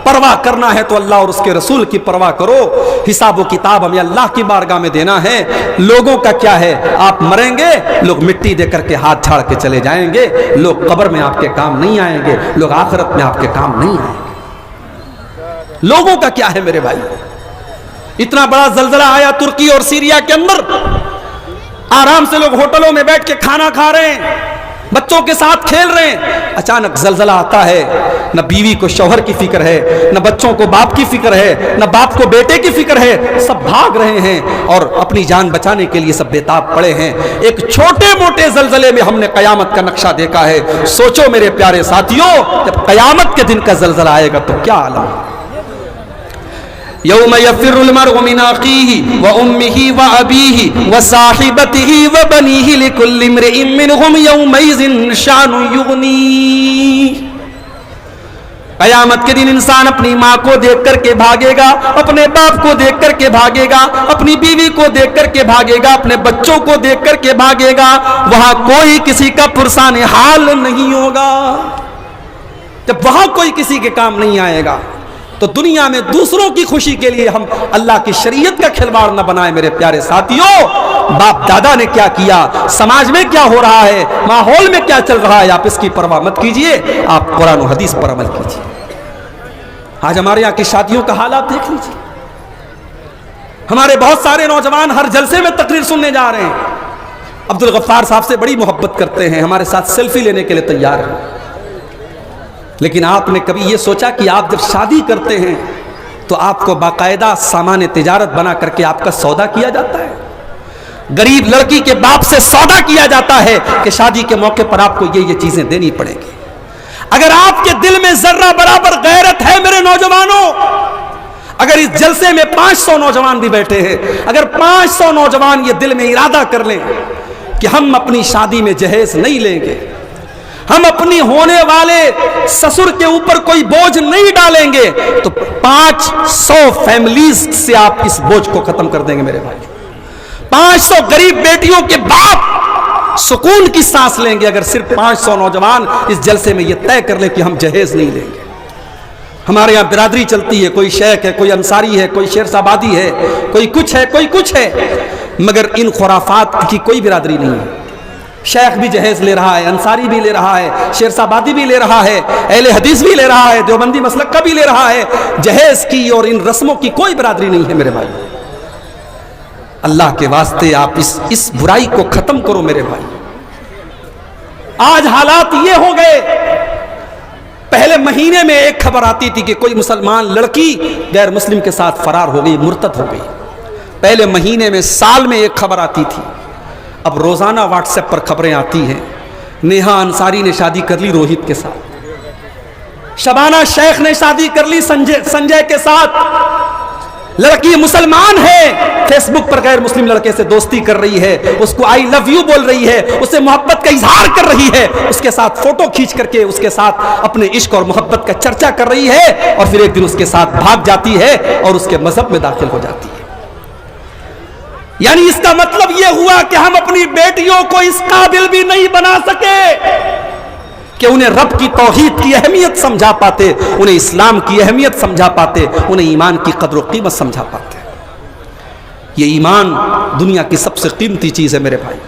परवाह करना है तो अल्लाह और उसके रसूल की परवाह करो। हिसाब व किताब हमें अल्लाह की बारगाह में देना है। लोगों का क्या है? आप मरेंगे, लोग मिट्टी दे करके हाथ झाड़ के चले जाएंगे, लोग कब्र में आपके काम नहीं आएंगे, लोग आखिरत में आपके काम नहीं आएंगे। लोगों का क्या है मेरे भाई? इतना बड़ा जलजला आया तुर्की और सीरिया के अंदर, आराम से लोग होटलों में बैठ के खाना खा रहे हैं, बच्चों के साथ खेल रहे हैं। अचानक जलजला आता है, न बीवी को शौहर की फिक्र है, न बच्चों को बाप की फिक्र है, न बाप को बेटे की फिक्र है। सब भाग रहे हैं और अपनी जान बचाने के लिए सब बेताब पड़े हैं। एक छोटे मोटे जलजले में हमने कयामत का नक्शा देखा है। सोचो मेरे प्यारे साथियों, जब कयामत के दिन का जलजला आएगा तो क्या आलम। यौम यफिरुल मर्उ मिन अखीहि व उम्मिहि व अबीहि व साहिबतिहि व बनीहि लिकुल्लि इम्रिइन मिनहुम यौमइज़िन शानुन युगनी। कयामत के दिन इंसान अपनी माँ को देख करके भागेगा, अपने बाप को देख करके भागेगा, अपनी बीवी को देख करके भागेगा, अपने बच्चों को देख करके भागेगा। वहां कोई किसी का पुरसाने हाल नहीं होगा। जब वहां कोई किसी के काम नहीं आएगा तो दुनिया में दूसरों की खुशी के लिए हम अल्लाह की शरीयत का खिलवाड़ न बनाए। मेरे प्यारे साथियों, बाप दादा ने क्या किया, समाज में क्या हो रहा है, माहौल में क्या चल रहा है, आप इसकी परवाह मत कीजिए, आप कुरान और हदीस पर अमल कीजिए। आज हमारे यहाँ की शादियों का हालात देख लीजिए। हमारे बहुत सारे नौजवान हर जलसे में तकरीर सुनने जा रहे हैं, अब्दुल गफ्फार साहब से बड़ी मोहब्बत करते हैं, हमारे साथ सेल्फी लेने के लिए तैयार हैं। लेकिन आपने कभी यह सोचा कि आप जब शादी करते हैं तो आपको बाकायदा सामान तिजारत बना करके आपका सौदा किया जाता है? गरीब लड़की के बाप से सौदा किया जाता है कि शादी के मौके पर आपको ये चीजें देनी पड़ेगी। अगर आपके दिल में जर्रा बराबर गैरत है मेरे नौजवानों, अगर इस जलसे में 500 नौजवान भी बैठे हैं, अगर 500 नौजवान ये दिल में इरादा कर लें कि हम अपनी शादी में जहेज नहीं लेंगे, हम अपनी होने वाले ससुर के ऊपर कोई बोझ नहीं डालेंगे, तो 500 फैमिलीज से आप इस बोझ को खत्म कर देंगे मेरे भाई। 500 गरीब बेटियों के बाप सुकून की सांस लेंगे अगर सिर्फ 500 नौजवान इस जलसे में यह तय कर ले कि हम जहेज नहीं लेंगे। हमारे यहाँ बिरादरी चलती है, कोई शेख है, कोई अंसारी है, कोई शेरशाबादी है, कोई कुछ है, कोई कुछ है, मगर इन खुराफात की कोई बिरादरी नहीं है। शेख भी जहेज ले रहा है, अंसारी भी ले रहा है, शेरशाबादी भी ले रहा है, अहले हदीस भी ले रहा है, देवबंदी मसलक का भी ले रहा है। जहेज की और इन रस्मों की कोई बिरादरी नहीं है मेरे भाई। अल्लाह के वास्ते आप इस बुराई को खत्म करो मेरे भाई। आज हालात ये हो गए, पहले महीने में एक खबर आती थी कि कोई मुसलमान लड़की गैर मुस्लिम के साथ फरार हो गई, मुर्तद हो गई। पहले महीने में, साल में एक खबर आती थी। अब रोजाना व्हाट्सएप पर खबरें आती हैं। नेहा अंसारी ने शादी कर ली रोहित के साथ, शबाना शेख ने शादी कर ली संजय के साथ। लड़की मुसलमान है, फेसबुक पर गैर मुस्लिम लड़के से दोस्ती कर रही है, उसको आई लव यू बोल रही है, उससे मोहब्बत का इजहार कर रही है, उसके साथ फोटो खींच करके उसके साथ अपने इश्क और मोहब्बत का चर्चा कर रही है, और फिर एक दिन उसके साथ भाग जाती है और उसके मजहब में दाखिल हो जाती है। यानी इसका मतलब यह हुआ कि हम अपनी बेटियों को इस काबिल भी नहीं बना सके कि उन्हें रब की तौहीद की अहमियत समझा पाते, उन्हें इस्लाम की अहमियत समझा पाते, उन्हें ईमान की कद्र व कीमत समझा पाते। ये ईमान दुनिया की सबसे कीमती चीज है मेरे भाई।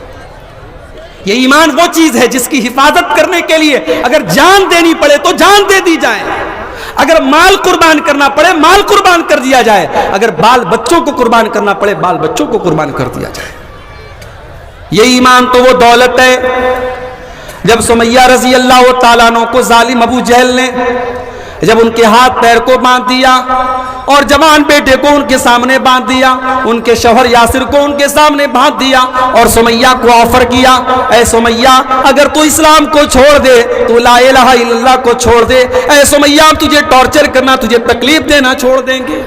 ये ईमान वो चीज है जिसकी हिफाजत करने के लिए अगर जान देनी पड़े तो जान दे दी जाए, अगर माल कुर्बान करना पड़े माल कुर्बान कर दिया जाए, अगर बाल बच्चों को कुर्बान करना पड़े बाल बच्चों को कुर्बान कर दिया जाए। ये ईमान तो वो दौलत है। जब सुमैया रजी अल्लाह ताला अन्हु को जालिम अबू जहल ने जब उनके हाथ पैर को बांध दिया और जवान बेटे को उनके सामने बांध दिया, उनके शौहर यासिर को उनके सामने बांध दिया और सुमैया को ऑफर किया, ऐ सुमैया अगर तू इस्लाम को छोड़ दे, तू ला इलाहा इल्लल्लाह को छोड़ दे, ऐ सुमैया हम तुझे टॉर्चर करना, तुझे तकलीफ देना छोड़ देंगे।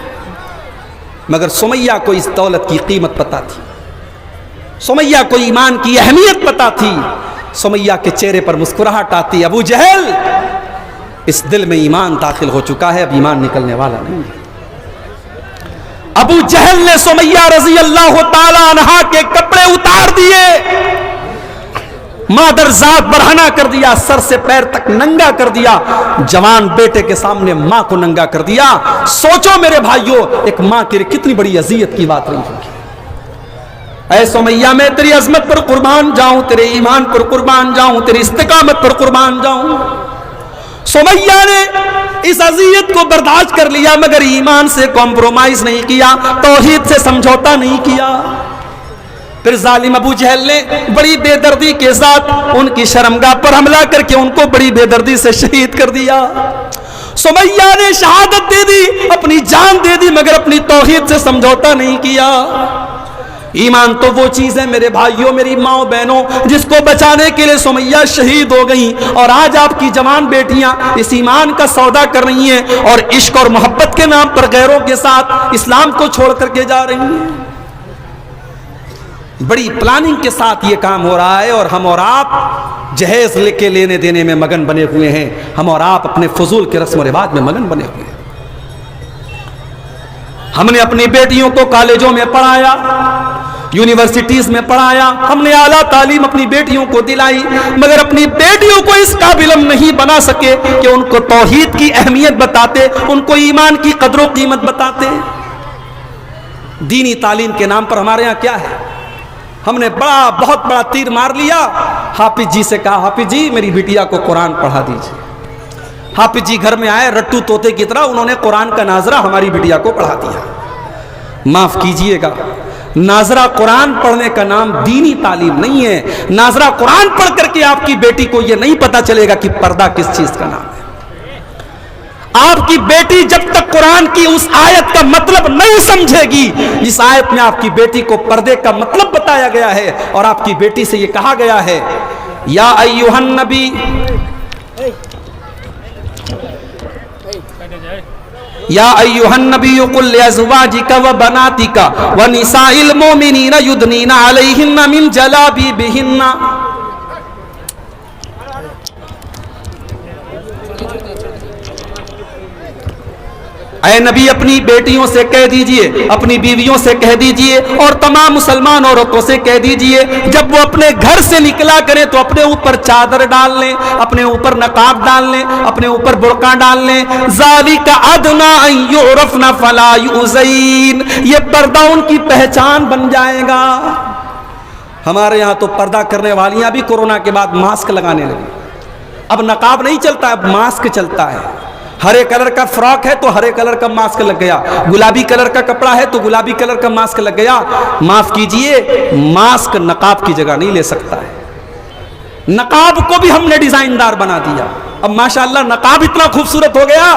मगर सुमैया को इस दौलत की कीमत पता थी, सुमैया को ईमान की अहमियत पता थी। सुमैया के चेहरे पर मुस्कुराहट आती, अबू जहल इस दिल में ईमान दाखिल हो चुका है, अब ईमान निकलने वाला नहीं है। अबू जहल ने सुमैया रजी अल्लाह ताला अन्हा के कपड़े उतार दिए, मादरजात बरहना कर दिया, सर से पैर तक नंगा कर दिया, जवान बेटे के सामने मां को नंगा कर दिया। सोचो मेरे भाइयों, एक मां के लिए कितनी बड़ी अजियत की बात रही होगी। ऐ सुमैया मैं तेरी अजमत पर कुर्बान जाऊं, तेरे ईमान पर कुर्बान जाऊं, तेरी इस्तिकामत पर कुर्बान जाऊं। सुमैया ने इस अजियत को बर्दाश्त कर लिया, मगर ईमान से कॉम्प्रोमाइज नहीं किया, तौहीद से समझौता नहीं किया। फिर जालिम अबू जहल ने बड़ी बेदर्दी के साथ उनकी शर्मगाह पर हमला करके उनको बड़ी बेदर्दी से शहीद कर दिया। सुमैया ने शहादत दे दी, अपनी जान दे दी, मगर अपनी तौहीद से समझौता नहीं किया। ईमान तो वो चीज है मेरे भाइयों, मेरी माओ बहनों, जिसको बचाने के लिए सुमैया शहीद हो गई, और आज आपकी जवान बेटियां इस ईमान का सौदा कर रही हैं और इश्क और मोहब्बत के नाम पर गैरों के साथ इस्लाम को छोड़ करके जा रही हैं। बड़ी प्लानिंग के साथ ये काम हो रहा है और हम और आप जहेज लेके लेने देने में मगन बने हुए हैं। हम और आप अपने फजूल के रस्म रिवाज में मगन बने हुए हैं। हमने अपनी बेटियों को कॉलेजों में पढ़ाया, यूनिवर्सिटीज में पढ़ाया, हमने आला तालीम अपनी बेटियों को दिलाई, मगर अपनी बेटियों को इस काबिल हम नहीं बना सके कि उनको तौहीद की अहमियत बताते, उनको ईमान की कदर कीमत बताते। दीनी तालीम के नाम पर हमारे यहाँ क्या है, हमने बहुत बड़ा तीर मार लिया। हाफिज जी से कहा, हाफिज जी मेरी बिटिया को कुरान पढ़ा दीजिए। हाफिज जी घर में आए रट्टू तोते की तरह, उन्होंने कुरान का नाजरा हमारी बिटिया को पढ़ा दिया। माफ कीजिएगा, नाजरा कुरान पढ़ने का नाम दीनी तालीम नहीं है। नाजरा कुरान पढ़ करके आपकी बेटी को यह नहीं पता चलेगा कि पर्दा किस चीज का नाम है। आपकी बेटी जब तक कुरान की उस आयत का मतलब नहीं समझेगी, जिस आयत में आपकी बेटी को पर्दे का मतलब बताया गया है, और आपकी बेटी से यह कहा गया है, या अय्युहन नबी, या अय्युहन नबी कुल अज़वाजिका व बनातिका व निसाइल मोमिनीना युदनीना अलैहिन्ना मिन जलाबिबिहिन्ना। ऐ नबी अपनी बेटियों से कह दीजिए, अपनी बीवियों से कह दीजिए और तमाम मुसलमान औरतों से कह दीजिए, जब वो अपने घर से निकला करें तो अपने ऊपर चादर डाल लें, अपने ऊपर नकाब डाल लें, अपने ऊपर बुर्का डाल लें। ज़ालिका अदना अन युरफ़ना फला युज़ैन, ये पर्दा उनकी पहचान बन जाएगा। हमारे यहाँ तो पर्दा करने वालियाँ भी कोरोना के बाद मास्क लगाने लगी। अब नकाब नहीं चलता, अब मास्क चलता है। हरे कलर का फ्रॉक है तो हरे कलर का मास्क लग गया, गुलाबी कलर का कपड़ा है तो गुलाबी कलर का मास्क लग गया। माफ कीजिए, मास्क नकाब की जगह नहीं ले सकता है। नकाब को भी हमने डिजाइनदार बना दिया। अब माशाअल्लाह नकाब इतना खूबसूरत हो गया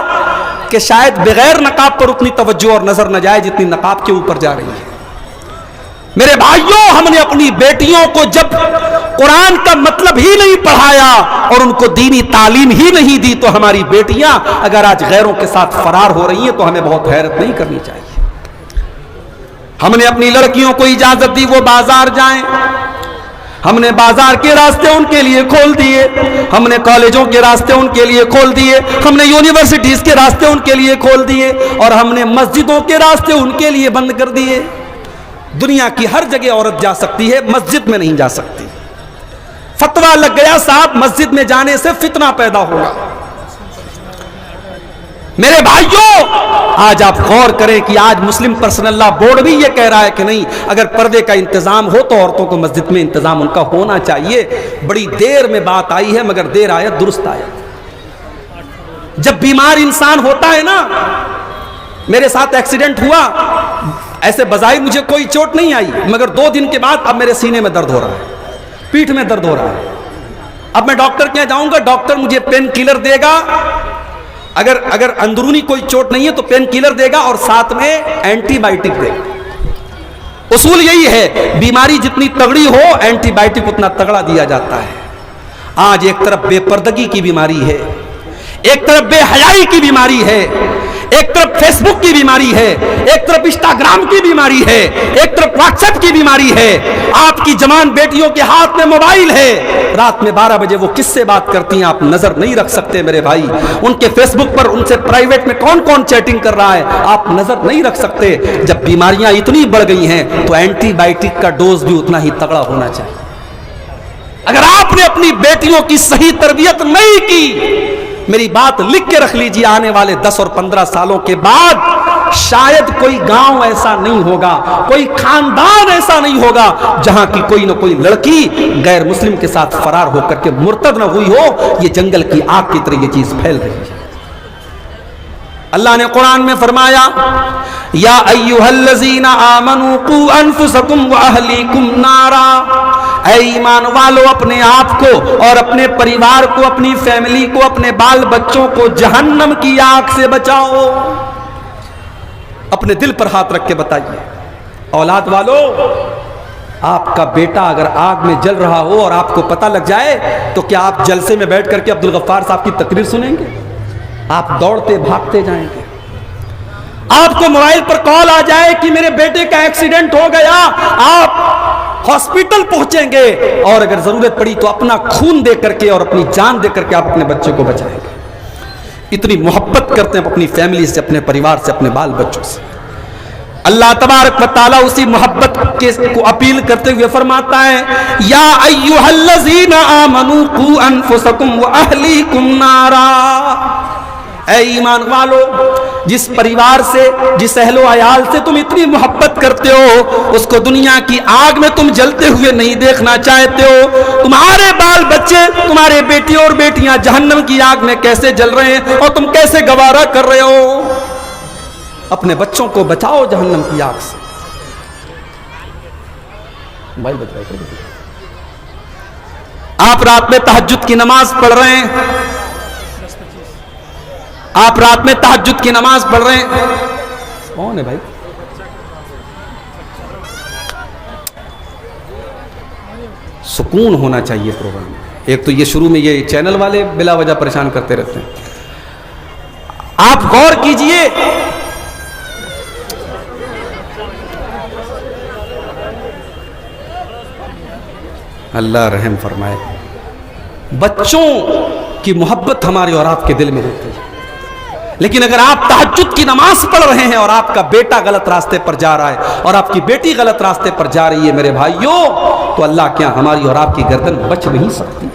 कि शायद बगैर नकाब पर उतनी तवज्जो और नजर न जाए जितनी नकाब के ऊपर जा रही है। मेरे भाइयों, हमने अपनी बेटियों को जब कुरान का मतलब ही नहीं पढ़ाया और उनको दीनी तालीम ही नहीं दी, तो हमारी बेटियां अगर आज गैरों के साथ फरार हो रही हैं तो हमें बहुत हैरत नहीं करनी चाहिए। हमने अपनी लड़कियों को इजाजत दी वो बाजार जाएं, हमने बाजार के रास्ते उनके लिए खोल दिए, हमने कॉलेजों के रास्ते उनके लिए खोल दिए, हमने यूनिवर्सिटीज के रास्ते उनके लिए खोल दिए, और हमने मस्जिदों के रास्ते उनके लिए बंद कर दिए। दुनिया की हर जगह औरत जा सकती है, मस्जिद में नहीं जा सकती। फतवा लग गया साहब, मस्जिद में जाने से फितना पैदा होगा। मेरे भाइयों, आज आप गौर करें कि आज मुस्लिम पर्सनल लॉ बोर्ड भी ये कह रहा है कि नहीं, अगर पर्दे का इंतजाम हो तो औरतों को मस्जिद में इंतजाम उनका होना चाहिए। बड़ी देर में बात आई है, मगर देर आयत दुरुस्त आयत। जब बीमार इंसान होता है ना, मेरे साथ एक्सीडेंट हुआ, ऐसे बजाय मुझे कोई चोट नहीं आई, मगर 2 दिन के बाद अब मेरे सीने में दर्द हो रहा है, पीठ में दर्द हो रहा है। अब मैं डॉक्टर के यहाँ जाऊंगा, डॉक्टर मुझे पेन किलर देगा, अगर अंदरूनी कोई चोट नहीं है तो पेन किलर देगा और साथ में एंटीबायोटिक देगा। उसूल यही है, बीमारी जितनी तगड़ी हो एंटीबायोटिक उतना तगड़ा दिया जाता है। आज एक तरफ बेपर्दगी की बीमारी है, एक तरफ बेहयाई की बीमारी है, एक तरफ फेसबुक की बीमारी है, एक तरफ इंस्टाग्राम की बीमारी है, एक तरफ व्हाट्सएप की बीमारी है। आपकी जवान बेटियों के हाथ में मोबाइल है, रात में 12 बजे वो किससे बात करती हैं आप नजर नहीं रख सकते मेरे भाई। उनके फेसबुक पर उनसे प्राइवेट में कौन कौन चैटिंग कर रहा है आप नजर नहीं रख सकते। जब बीमारियां इतनी बढ़ गई हैं तो एंटीबायोटिक का डोज भी उतना ही तगड़ा होना चाहिए। अगर आपने अपनी बेटियों की सही तरबियत नहीं की, मेरी बात लिख के रख लीजिए, आने वाले 10 और 15 सालों के बाद शायद कोई गांव ऐसा नहीं होगा, कोई खानदान ऐसा नहीं होगा जहां की कोई ना कोई लड़की गैर मुस्लिम के साथ फरार होकर के मुर्तद न हुई हो। ये जंगल की आग की तरह ये चीज फैल रही है। अल्लाह ने कुरान में फरमाया, या अय्युहल्लज़ीना आमनू कू अनफुसकुम व अहलीकुम नारा, ऐ ईमान वालो अपने आप को और अपने परिवार को, अपनी फैमिली को, अपने बाल बच्चों को जहन्नम की आग से बचाओ। अपने दिल पर हाथ रख के बताइए, औलाद वालों, आपका बेटा अगर आग में जल रहा हो और आपको पता लग जाए तो क्या आप जलसे में बैठ करके अब्दुल गफ्फार साहब की तकरीर सुनेंगे? आप दौड़ते भागते जाएंगे। आपको मोबाइल पर कॉल आ जाए कि मेरे बेटे का एक्सीडेंट हो गया, आप हॉस्पिटल पहुंचेंगे और अगर जरूरत पड़ी तो अपना खून दे करके और अपनी जान दे करके आप अपने बच्चे को बचाएंगे। इतनी मोहब्बत करते हैं अपनी फैमिली से, अपने परिवार से, अपने बाल बच्चों से। अल्लाह तबारक व तआला उसी मोहब्बत को अपील करते हुए फरमाता है, या अय्युहल्लज़ीना आमनू कू अनफुसकुम व अहलीकुम नारा, ऐ ईमान वालो, जिस परिवार से, जिस अहलो अयाल से तुम इतनी मोहब्बत करते हो, उसको दुनिया की आग में तुम जलते हुए नहीं देखना चाहते हो। तुम्हारे बाल बच्चे, तुम्हारे बेटी और बेटियां जहन्नम की आग में कैसे जल रहे हैं और तुम कैसे गवारा कर रहे हो। अपने बच्चों को बचाओ जहन्नम की आग से। भाई बताइए, आप रात में तहज्जुद की नमाज पढ़ रहे हैं, आप रात में तहज्जुद की नमाज पढ़ रहे हैं, कौन है भाई? सुकून होना चाहिए प्रोग्राम में। एक तो ये शुरू में ये चैनल वाले बिला वजह परेशान करते रहते हैं। आप गौर कीजिए, अल्लाह रहम फरमाए, बच्चों की मोहब्बत हमारे और आपके दिल में होती है, लेकिन अगर आप तहज्जुद की नमाज पढ़ रहे हैं और आपका बेटा गलत रास्ते पर जा रहा है और आपकी बेटी गलत रास्ते पर जा रही है मेरे भाइयों, तो अल्लाह क्या हमारी और आपकी गर्दन बच नहीं सकती।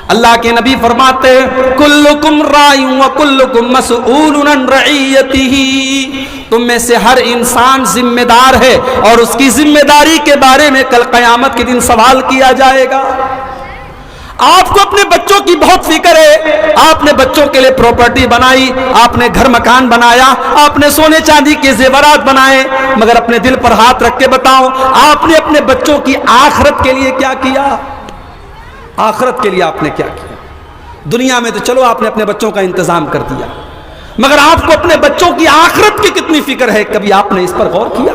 अल्लाह के नबी फरमाते हैं, कुल्लुकुम राइउन व कुल्लुकुम मसऊलुन अन रइयतिही, तुम में से हर इंसान जिम्मेदार है और उसकी जिम्मेदारी के बारे में कल कयामत के दिन सवाल किया जाएगा। आपको अपने बच्चों की बहुत फिक्र है, आपने बच्चों के लिए प्रॉपर्टी बनाई, आपने घर मकान बनाया, आपने सोने चांदी के जेवरात बनाए, मगर अपने दिल पर हाथ रख के बताओ, आपने अपने बच्चों की आखिरत के लिए क्या किया? आखिरत के लिए आपने क्या किया? दुनिया में तो चलो आपने अपने बच्चों का इंतजाम कर दिया, मगर आपको अपने बच्चों की आखिरत की कितनी फिक्र है? कभी आपने इस पर गौर किया?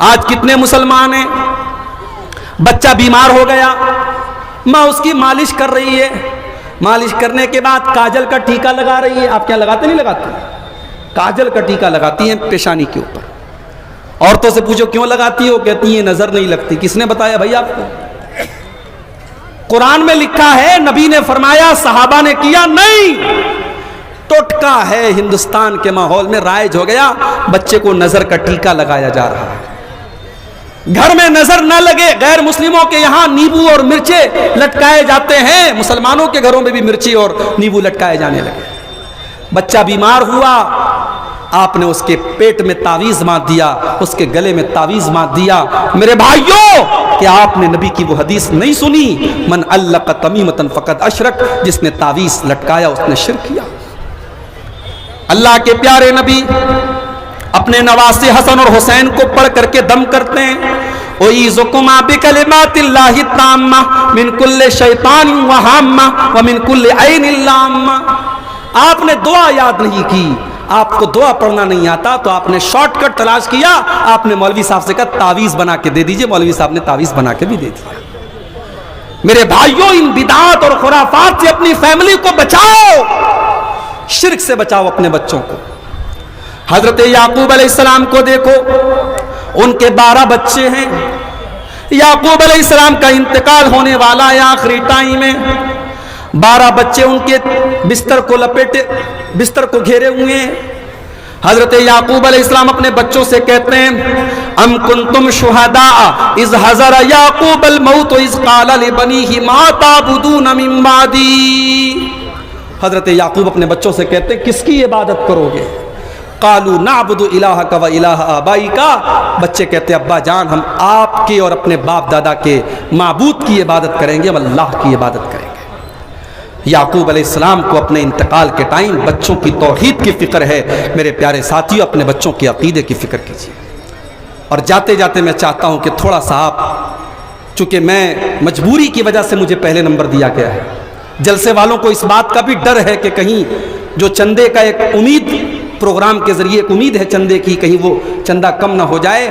आज कितने मुसलमान हैं, बच्चा बीमार हो गया, माँ उसकी मालिश कर रही है, मालिश करने के बाद काजल का टीका लगा रही है। आप क्या लगाते? नहीं लगाते? काजल का टीका लगाती है पेशानी के ऊपर। औरतों से पूछो क्यों लगाती हो, कहती है नजर नहीं लगती। किसने बताया भाई आपको? कुरान में लिखा है, नबी ने फरमाया, सहाबा ने किया नहीं। टोटका है हिंदुस्तान के माहौल में राइज हो गया, बच्चे को नजर का टीका लगाया जा रहा है। घर में नजर न लगे, गैर मुस्लिमों के यहां नींबू और मिर्चे लटकाए जाते हैं, मुसलमानों के घरों में भी मिर्ची और नींबू लटकाए जाने लगे। बच्चा बीमार हुआ, आपने उसके पेट में तावीज बांध दिया, उसके गले में तावीज बांध दिया। मेरे भाइयों, क्या आपने नबी की वो हदीस नहीं सुनी, मन अल्लक़ तमीमतन फ़क़द अशरक, जिसने तावीज लटकाया उसने शिर्क किया। अल्लाह के प्यारे नबी अपने नवासे हसन और हुसैन को पढ़ करके दम करते हैं, उईज़ुकुमा बिकलिमातिल्लाहि ताम्मा मिन कुल्लि शैतानिन व हाम्मा व मिन कुल्लि ऐनिन लाम्मा। आपने दुआ याद नहीं की, आपको दुआ पढ़ना नहीं आता, तो आपने शॉर्टकट तलाश किया, आपने मौलवी साहब से कहा तावीज़ बना के दे दीजिए। मौलवी साहब ने तावीज़ बना के भी दे दिया। मेरे भाइयों, इन बिदात और खुराफात से अपनी फैमिली को बचाओ, शिर्क से बचाओ अपने बच्चों को। हजरत याकूब अलैहिस्सलाम को देखो, उनके 12 बच्चे हैं। याकूब अलैहिस्सलाम का इंतकाल होने वाला है आखिरी टाइम में। 12 बच्चे उनके बिस्तर को लपेटे, बिस्तर को घेरे हुए हैं। हजरत याकूब अलैहिस्सलाम अपने बच्चों से कहते हैं, अम कुंतुम शुहदा इज़ हज़रा याकूब अल मौत इज़ क़ाला लिबनीहि मा ताबुदून मिन बादी। हजरत याकूब अपने बच्चों से कहते हैं, किसकी इबादत करोगे? कालू नाबुदु इलाहका व इलाहा आबाइका। बच्चे कहते हैं, अब्बा जान, हम आपके और अपने बाप दादा के माबूद की इबादत करेंगे, हम अल्लाह की इबादत करेंगे। याकूब अलैहिस्सलाम को अपने इंतकाल के टाइम बच्चों की तौहीद की फिक्र है। मेरे प्यारे साथियों, अपने बच्चों के अकीदे की फिक्र कीजिए। और जाते जाते मैं चाहता हूँ कि थोड़ा सा आप, चूँकि मैं मजबूरी की वजह से मुझे पहले नंबर दिया गया है, जलसे वालों को इस बात का भी डर है कि कहीं जो चंदे का एक उम्मीद, प्रोग्राम के ज़रिए एक उम्मीद है चंदे की, कहीं वो चंदा कम ना हो जाए।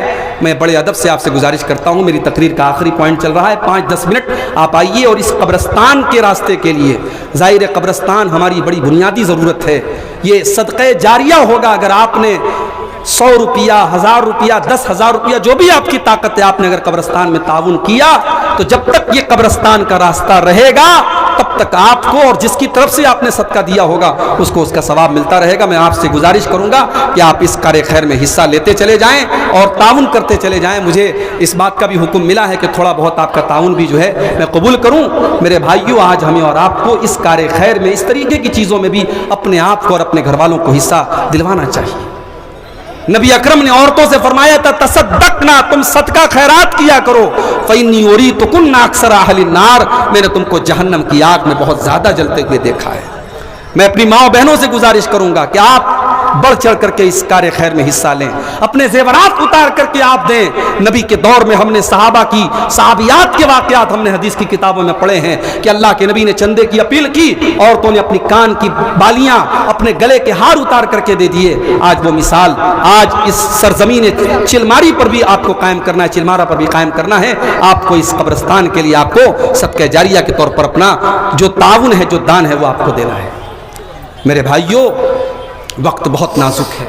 मैं बड़े अदब से आपसे गुजारिश करता हूँ, मेरी तकरीर का आखिरी पॉइंट चल रहा है, 5-10 मिनट आप आइए और इस कब्रस्तान के रास्ते के लिए, ज़ाहिर कब्रस्तान हमारी बड़ी बुनियादी ज़रूरत है। ये सदक़े जारिया होगा अगर आपने 100 रुपया, 1000 रुपया, 10,000 रुपया, जो भी आपकी ताकत है, आपने अगर कब्रस्तान में ताउन किया, तो जब तक ये कब्रस्तान का रास्ता रहेगा तब तक आपको और जिसकी तरफ से आपने सदका दिया होगा उसको उसका सवाब मिलता रहेगा। मैं आपसे गुजारिश करूंगा कि आप इस कार्य खैर में हिस्सा लेते चले जाएं और ताउन करते चले जाएं। मुझे इस बात का भी हुक्म मिला है कि थोड़ा बहुत आपका ताउन भी जो है मैं कबूल करूं। मेरे भाइयों, आज हमें और आपको इस कार्य खैर में, इस तरीके की चीज़ों में भी अपने आप को और अपने घर वालों को हिस्सा दिलवाना चाहिए। नबी अकरम ने औरतों से फरमाया था, तसद्दक़ना, तुम सदका खैरात किया करो, फ़इन्नी उरीतुकुन्ना अक्सर अहलिन नार, मैंने तुमको जहन्नम की आग में बहुत ज़्यादा जलते हुए देखा है। मैं अपनी माँ बहनों से गुजारिश करूंगा कि आप बढ़ चढ़ करके इस कार्य खैर में हिस्सा लें, अपने जेवरात उतार करके आप दें। नबी के दौर में हमने सहाबा की, सहाबियात के वाक़यात हमने हदीस की किताबों में पढ़े हैं कि अल्लाह के नबी ने चंदे की अपील की, औरतों ने अपनी कान की बालियां, अपने गले के हार उतार करके दे दिए। आज वो मिसाल, आज इस सरजमीन चिलमारी पर भी आपको कायम करना है, चिलमारा पर भी कायम करना है। आपको इस कब्रस्तान के लिए आपको सदका जारिया के तौर पर अपना जो ताउन है, जो दान है, वो आपको देना है। मेरे भाइयों, वक्त बहुत नाजुक है,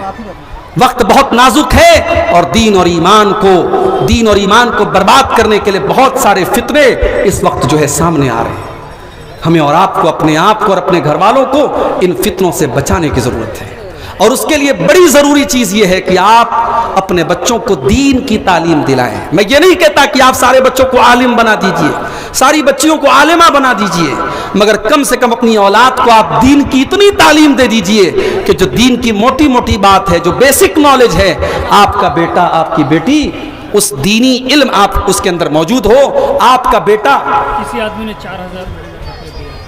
वक्त बहुत नाजुक है और दीन और ईमान को बर्बाद करने के लिए बहुत सारे फितने इस वक्त जो है सामने आ रहे हैं। हमें और आपको, अपने आप को और अपने घर वालों को इन फितनों से बचाने की ज़रूरत है। और उसके लिए बड़ी ज़रूरी चीज़ ये है कि आप अपने बच्चों को दीन की तालीम दिलाएं। मैं ये नहीं कहता कि आप सारे बच्चों को आलिम बना दीजिए, सारी बच्चियों को आलिमा बना दीजिए, मगर कम से कम अपनी औलाद को आप दीन की इतनी तालीम दे दीजिए कि जो दीन की मोटी मोटी बात है, जो बेसिक नॉलेज है, आपका बेटा, आपकी बेटी उस दीनी इल्म आप उसके अंदर मौजूद हो। आपका बेटा, किसी आदमी ने 4000,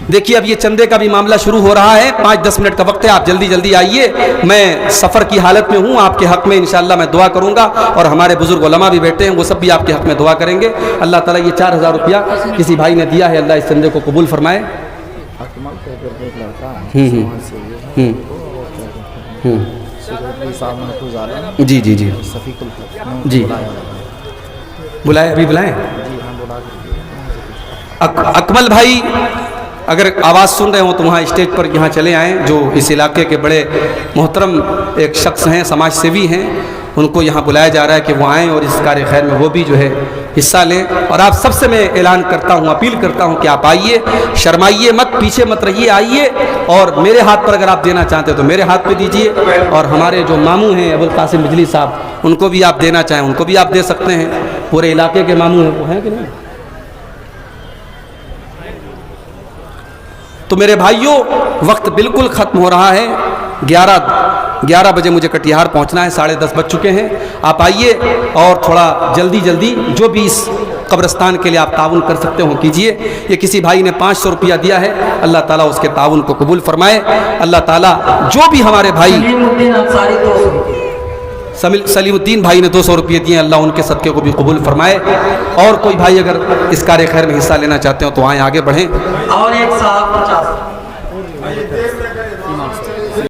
देखिए अब ये चंदे का भी मामला शुरू हो रहा है, 5-10 मिनट का वक्त है, आप जल्दी जल्दी आइए। मैं सफ़र की हालत में हूँ, आपके हक़ में इंशाअल्लाह मैं दुआ करूँगा और हमारे बुजुर्ग उलमा भी बैठे हैं, वो सब भी आपके हक़ में दुआ करेंगे। अल्लाह ताला ये 4000 रुपया किसी भाई ने दिया है, अल्लाह इस चंदे को कबूल फरमाए। जी जी जी जी, बुलाए, अभी बुलाएं। अकमल भाई अगर आवाज़ सुन रहे हो तो वहाँ स्टेज पर यहाँ चले आएँ, जो इस इलाके के बड़े मोहतरम एक शख्स हैं, समाज सेवी हैं, उनको यहाँ बुलाया जा रहा है कि वो आएँ और इस कार्य खैर में वो भी जो है हिस्सा लें। और आप सबसे मैं ऐलान करता हूँ, अपील करता हूँ कि आप आइए, शर्माइए मत, पीछे मत रहिए, आइए। और मेरे हाथ पर अगर आप देना चाहते हो तो मेरे हाथ पे दीजिए, और हमारे जो मामू हैं अबुल कासिम बिजली साहब, उनको भी आप देना चाहें उनको भी आप दे सकते हैं। पूरे इलाके के मामू हैं, वो हैं कि नहीं? तो मेरे भाइयों, वक्त बिल्कुल ख़त्म हो रहा है, 11 बजे मुझे कटिहार पहुंचना है, 10:30 बज चुके हैं। आप आइए और थोड़ा जल्दी जल्दी जो भी इस कब्रिस्तान के लिए आप ताउन कर सकते हो कीजिए। ये किसी भाई ने 500 रुपया दिया है, अल्लाह ताला उसके ताउन को कबूल फरमाए। अल्लाह ताला जो भी हमारे भाई सलीमुद्दीन भाई ने 200 रुपये दिए, अल्लाह उनके सदक़े को भी कबूल फरमाए। और कोई भाई अगर इस कार्य खैर में हिस्सा लेना चाहते हो तो आए, आगे बढ़ें। और एक साहब 50